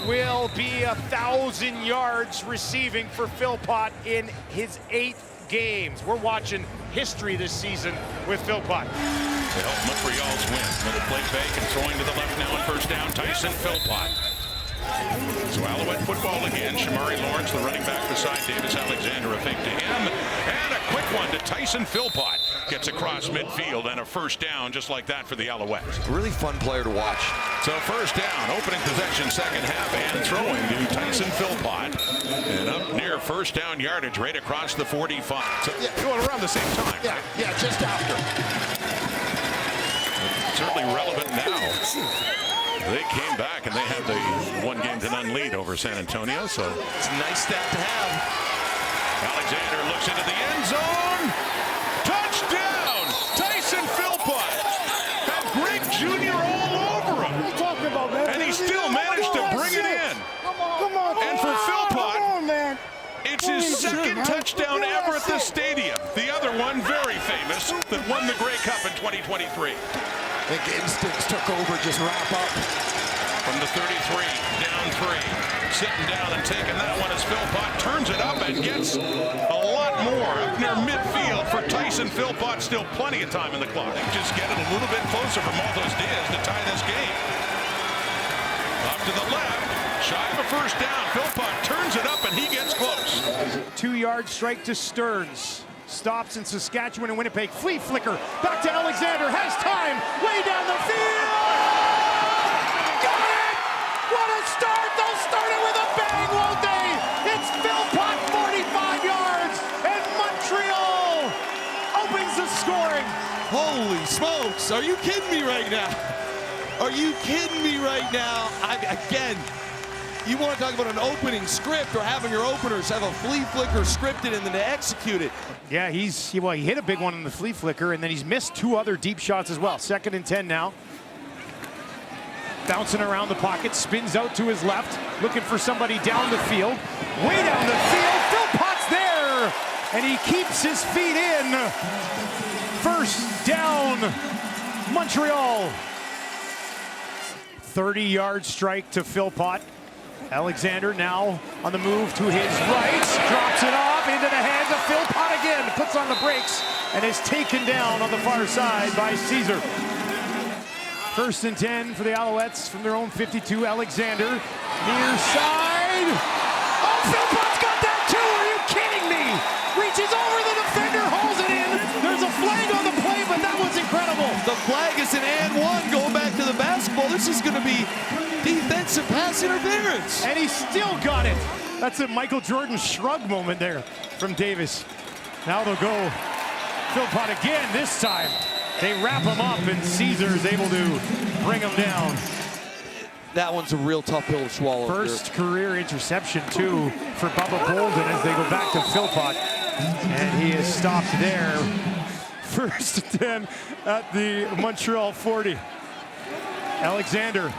will be 1,000 yards receiving for Philpot in his 8th games. We're watching history this season with Philpot. To help Montreal's win. Little play fake and throwing to the left now on first down, Tyson Philpot. So Alouette football again. Shamari Lawrence, the running back beside Davis Alexander, a fake to him. And a quick one to Tyson Philpot. Gets across midfield and a first down just like that for the Alouettes. Really fun player to watch. So first down, opening possession, second half, and throwing to Tyson Philpot. And up near first down yardage, right across the 45. So going around the same time. Yeah, just after. Certainly relevant now. They came back and they had the 1-game-to-none lead over San Antonio, so It's a nice stat to have. Alexander looks into the end zone. Touchdown! Tyson Philpot had Greg Jr. all over him. What are you talking about, man? And he still managed to bring it in. Come on. And for Philpot, come on, man. it's his second touchdown ever at the stadium. The other one, very famous, that won the Grey Cup in 2023. I think instincts took over, just wrap up. From the 33, down 3. Sitting down and taking that one as Philpot turns it up and gets a lot more up near midfield for Tyson Philpot. Still plenty of time in the clock. Just get it a little bit closer for Malthus Diaz to tie this game. Up to the left, shy of a first down. Philpot turns it up and he gets close. 2-yard strike to Stearns. Stops in Saskatchewan and Winnipeg. Flea flicker. Back to Alexander. Has time. Way down the field. Got it! What a start! They'll start it with a bang, won't they? It's Philpot, 45 yards, and Montreal opens the scoring. Holy smokes, are you kidding me right now? Are you kidding me right now? Again, you want to talk about an opening script or having your openers have a flea flicker scripted and then to execute it. Yeah, he hit a big one in the flea flicker, and then he's missed 2 other deep shots as well. 2nd and 10 now. Bouncing around the pocket, spins out to his left, looking for somebody down the field. Way down the field, Philpot's there, and he keeps his feet in. First down, Montreal. 30-yard strike to Philpot. Alexander now on the move to his right, drops it off into the hands of Philpot again, puts on the brakes, and is taken down on the far side by Caesar. 1st and 10 for the Alouettes from their own 52. Alexander, near side. Oh, Philpot's got that too, are you kidding me? Reaches over the defender, holds it in. There's a flag on the play, but that was incredible. The flag is an and 1 going back to the basketball. This is going to be defensive pass interference. And he still got it. That's a Michael Jordan shrug moment there from Davis. Now they'll go Philpot again this time. They wrap him up and Caesar's able to bring him down. That one's a real tough pill to swallow. First career interception too for Bubba Bolden as they go back to Philpot. And he is stopped there. 1st and 10 at the Montreal 40. Alexander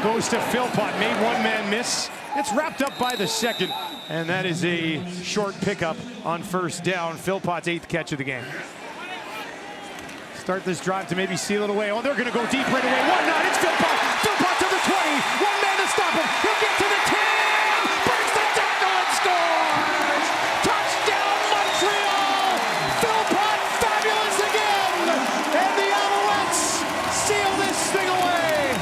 goes to Philpot, made one man miss. It's wrapped up by the 2nd, and that is a short pickup on first down. Philpot's 8th catch of the game. Start this drive to maybe seal it away. Oh, they're going to go deep right away. 1-9, it's Philpot. Philpot to the 20. One man to stop him. He'll get to the 10. Breaks the tackle and scores. Touchdown, Montreal. Philpot fabulous again. And the Alouettes seal this thing away.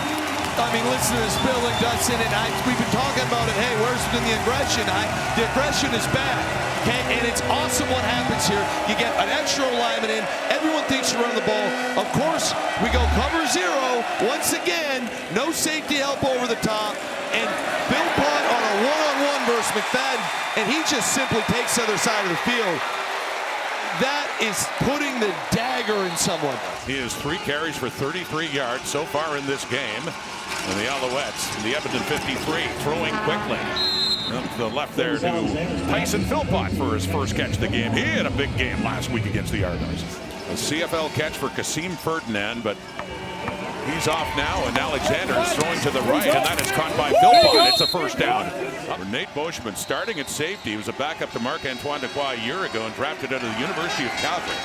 I mean, listen to this building, Dustin, and we've been talking about it. Hey, where's been the aggression? The aggression is back, okay? And it's awesome what happens here. You get an extra alignment in. Everyone thinks you run the ball. Of course, we go cover 0. Once again, no safety help over the top. And Philpot on a one-on-one versus McFadden, and he just simply takes the other side of the field. That is putting the dagger in someone. He has 3 carries for 33 yards so far in this game. And the Alouettes, the Edmonton 53, throwing quickly. Up to the left there to Tyson Philpot for his first catch of the game. He had a big game last week against the Argos. A CFL catch for Kasim Ferdinand, but he's off now, and Alexander is throwing to the right, and that is caught by Philpot. It's a first down. Nate Boschman starting at safety. He was a backup to Marc-Antoine Dequoy a year ago and drafted out of the University of Calgary.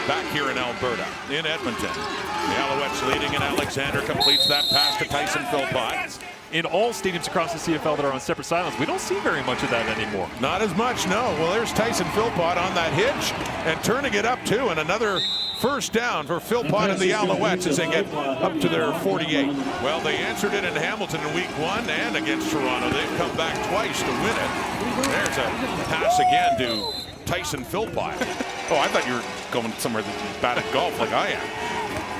Back here in Alberta, in Edmonton. The Alouettes leading, and Alexander completes that pass to Tyson Philpot. in all stadiums across the CFL that are on separate sidelines. We don't see very much of that anymore. Not as much, no. Well, there's Tyson Philpot on that hitch and turning it up too, and another first down for Philpot and the Alouettes as they get up to their 48. Well, they answered it in Hamilton in week 1 and against Toronto. They've come back twice to win it. There's a pass again to Tyson Philpot. Oh, I thought you were going somewhere that's bad at golf like I am.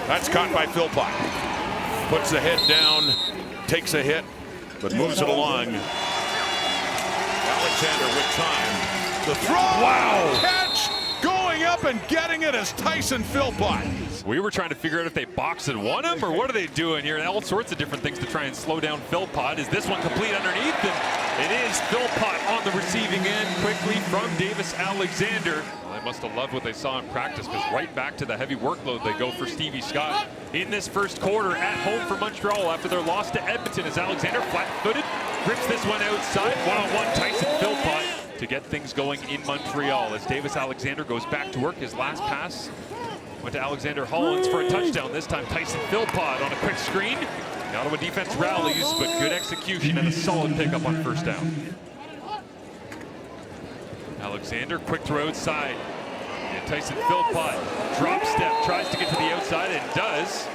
That's caught by Philpot. Puts the head down, takes a hit, but moves it along. Alexander with time. The throw. Wow. Catch. Going up and getting it as Tyson Philpot. We were trying to figure out if they box and won him or what are they doing here. All sorts of different things to try and slow down Philpot. Is this one complete underneath? And it is Philpot on the receiving end quickly from Davis Alexander. Well, they must have loved what they saw in practice because right back to the heavy workload they go for Stevie Scott in this first quarter at home for Montreal after their loss to Edmonton as Alexander flat-footed grips this one outside. One-on-one Tyson Philpot to get things going in Montreal as Davis Alexander goes back to work. His last pass went to Alexander Hollins for a touchdown. This time Tyson Philpot on a quick screen. The Ottawa defense rallies, but good execution and a solid pickup on first down. Alexander, quick throw outside. And Tyson Philpot, drop step, tries to get to the outside and does.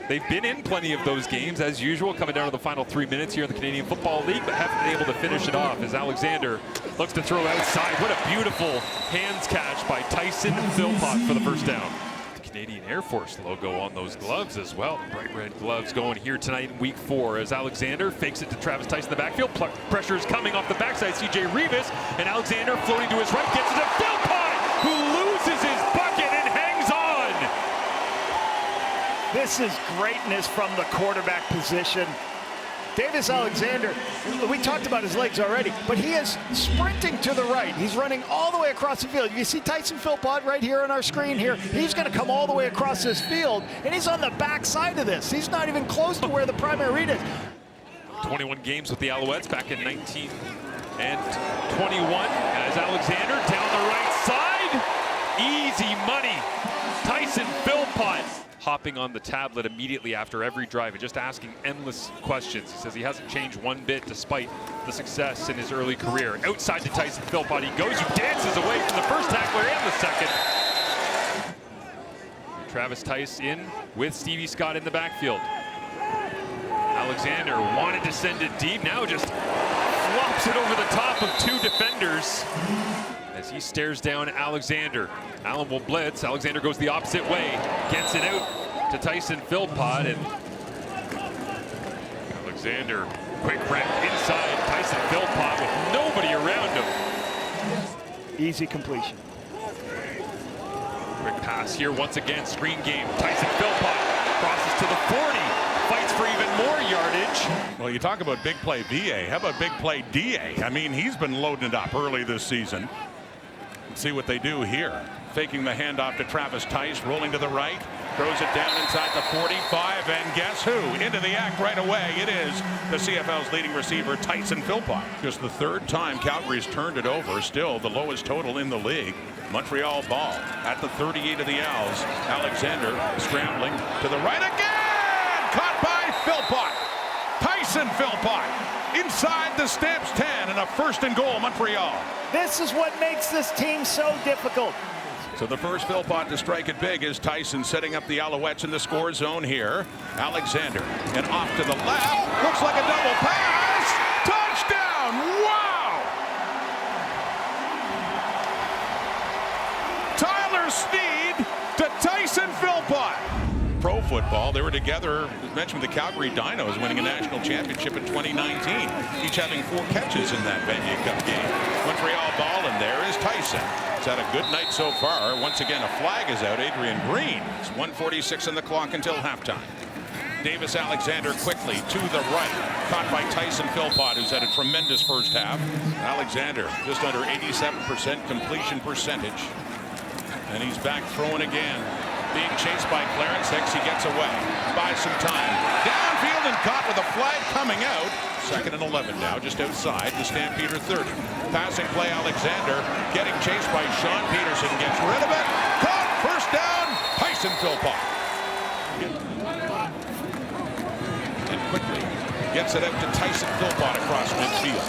They've been in plenty of those games, as usual, coming down to the final 3 minutes here in the Canadian Football League, but haven't been able to finish it off as Alexander looks to throw outside. What a beautiful hands catch by Tyson Philpot for the first down. The Canadian Air Force logo on those gloves as well. The bright red gloves going here tonight in week 4 as Alexander fakes it to Travis Tyson in the backfield. Pressure is coming off the backside, CJ Revis, and Alexander floating to his right, gets it to Philpot, who loses his bucket and hangs on. This is greatness from the quarterback position. Davis Alexander, we talked about his legs already, but he is sprinting to the right. He's running all the way across the field. You see Tyson Philpot right here on our screen here. He's going to come all the way across this field, and he's on the back side of this. He's not even close to where the primary read is. 21 games with the Alouettes back in 19 and 21 as Alexander down the right side. Easy money. Tyson Philpot hopping on the tablet immediately after every drive and just asking endless questions. He says he hasn't changed one bit despite the success in his early career. Outside to Tyson Philpot he goes, he dances away from the first tackler and the second. Travis Tice in with Stevie Scott in the backfield. Alexander wanted to send it deep, now just flops it over the top of 2 defenders as he stares down Alexander. Allen will blitz. Alexander goes the opposite way, gets it out to Tyson Philpot, and Alexander quick wrap inside Tyson Philpot with nobody around him. Easy completion. Quick pass here once again, screen game. Tyson Philpot crosses to the 40, fights for even more yardage. Well, you talk about big play VA. How about big play DA? I mean, he's been loading it up early this season. Let's see what they do here. Faking the handoff to Travis Tice, rolling to the right, throws it down inside the 45, and guess who? Into the act right away. It is the CFL's leading receiver, Tyson Philpot. Just the 3rd time Calgary's turned it over, still the lowest total in the league. Montreal ball at the 38 of the Owls. Alexander scrambling to the right again! Caught by Philpot. Tyson Philpot inside the Stamps 10 and a 1st and goal, Montreal. This is what makes this team so difficult. So the first Philpot to strike it big is Tyson, setting up the Alouettes in the score zone here. Alexander, and off to the left. Looks like a double pass. Touchdown! Wow! Tyler Sneed to Tyson Philpot. Pro football, they were together, as mentioned, with the Calgary Dinos winning a national championship in 2019, each having 4 catches in that Vanier Cup game. Montreal ball, and there is Tyson. He's had a good night so far. Once again, a flag is out. Adrian Green. It's 1:46 on the clock until halftime. Davis Alexander quickly to the right, caught by Tyson Philpot, who's had a tremendous first half. Alexander just under 87% completion percentage, and he's back throwing again. Being chased by Clarence Hicks, he gets away, buys some time. Downfield and caught with a flag coming out. 2nd and 11 now, just outside the Stampeder 30. Passing play, Alexander getting chased by Sean Peterson, gets rid of it. Caught, first down, Tyson Philpot. And quickly, Gets it out to Tyson Philpot across midfield.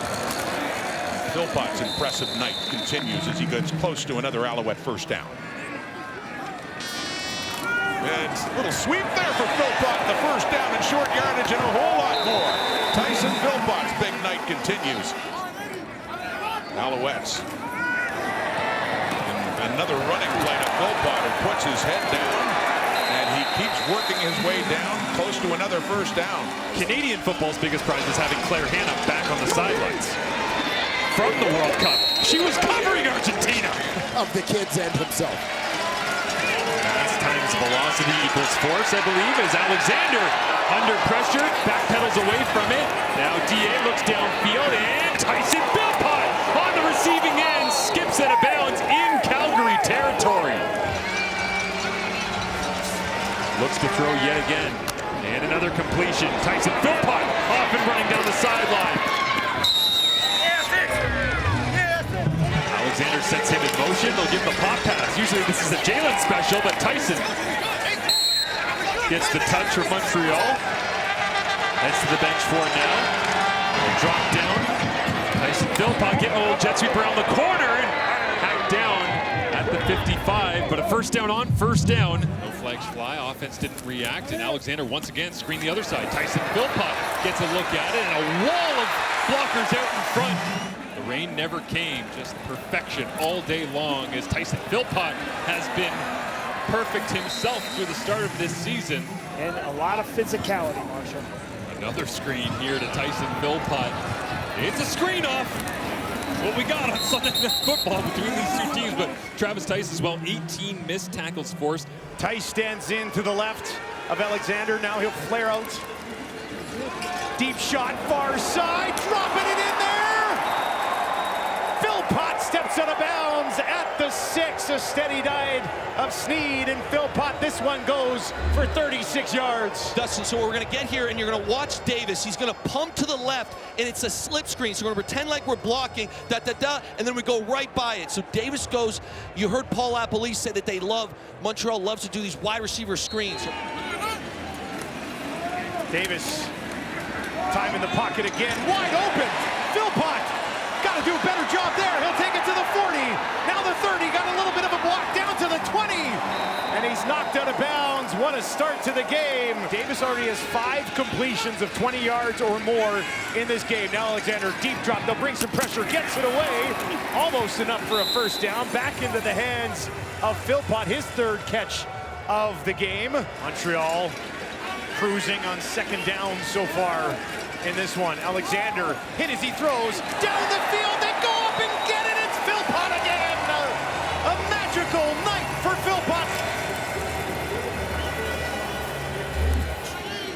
Philpot's impressive night continues as he gets close to another Alouette first down. And a little sweep there for Philpot. The first down and short yardage and a whole lot more. Tyson Philpot's big night continues. Alouettes. And another running play to Philpot, who puts his head down. And he keeps working his way down, close to another first down. Canadian football's biggest prize is having Claire Hanna back on the sidelines from the World Cup. She was covering Argentina. Of the kids and himself. Mass times velocity equals force, I believe, as Alexander under pressure, backpedals away from it. Now DA looks downfield, and Tyson Philpot on the receiving end skips out of bounds in Calgary territory. Looks to throw yet again, and another completion. Tyson Philpot off and running down the sideline. Alexander sets him in motion. They'll give the pop pass. Usually this is a Jalen special, but Tyson gets the touch for Montreal. Heads to the bench for it now. Drop down. Tyson Philpot getting a little jet sweep around the corner and hacked down at the 55, but a first down on first down. No flags fly. Offense didn't react, and Alexander once again screened the other side. Tyson Philpot gets a look at it, and a wall of blockers out in front. The rain never came, just perfection all day long, as Tyson Philpot has been perfect himself through the start of this season. And a lot of physicality, Marshall. Another screen here to Tyson Philpot. It's a screen off. What we got on Sunday Night Football between these two teams, but Travis Tice as well, 18 missed tackles forced. Tice stands in to the left of Alexander. Now he'll flare out. Deep shot, far side, dropping it in there. Philpot steps out of bounds at the 6. A steady dive of Sneed, and Philpot, this one goes for 36 yards. Dustin, so we're going to get here, and you're going to watch Davis. He's going to pump to the left, and it's a slip screen. So we're going to pretend like we're blocking, and then we go right by it. So Davis goes, you heard Paul Appolise say that Montreal loves to do these wide receiver screens. Davis, time in the pocket again, wide open. Philpot, got to do a better job there. He'll take it to the 40. Now the 30, got a little bit of a block down to the 20. And he's knocked out of bounds. What a start to the game. Davis already has 5 completions of 20 yards or more in this game. Now Alexander, deep drop. They'll bring some pressure, gets it away. Almost enough for a first down. Back into the hands of Philpot, his 3rd catch of the game. Montreal cruising on 2nd down so far in this one. Alexander hit as he throws down the field. They go up and get it. It's Philpot again. A magical night for Philpot.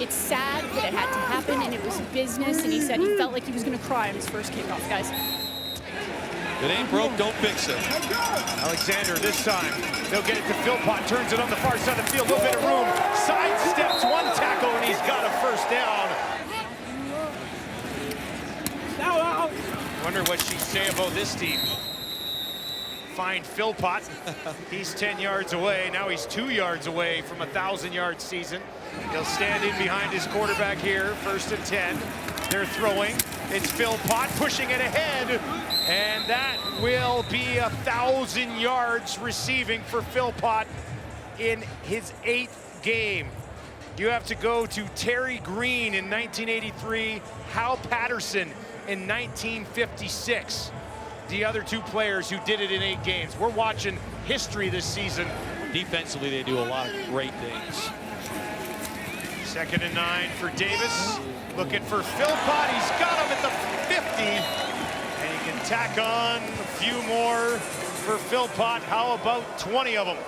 It's sad that it had to happen, and it was business, and he said he felt like he was going to cry on his first kickoff, guys. If it ain't broke, don't fix it. Alexander this time. They'll get it to Philpot. Turns it on the far side of the field. A little bit of room. Sidesteps one tackle, and he's got a first down. Wonder what she'd say about this team. Find Philpot. He's 10 yards away. Now he's 2 yards away from a 1,000-yard season. He'll stand in behind his quarterback here. 1st and 10. They're throwing. It's Philpot pushing it ahead. And that will be 1,000 yards receiving for Philpot in his 8th game. You have to go to Terry Green in 1983, Hal Patterson in 1956. The other 2 players who did it in 8 games. We're watching history this season. Defensively, they do a lot of great things. 2nd and 9 for Davis. Looking for Philpot. He's got him at the 50. And he can tack on a few more for Philpot. How about 20 of them?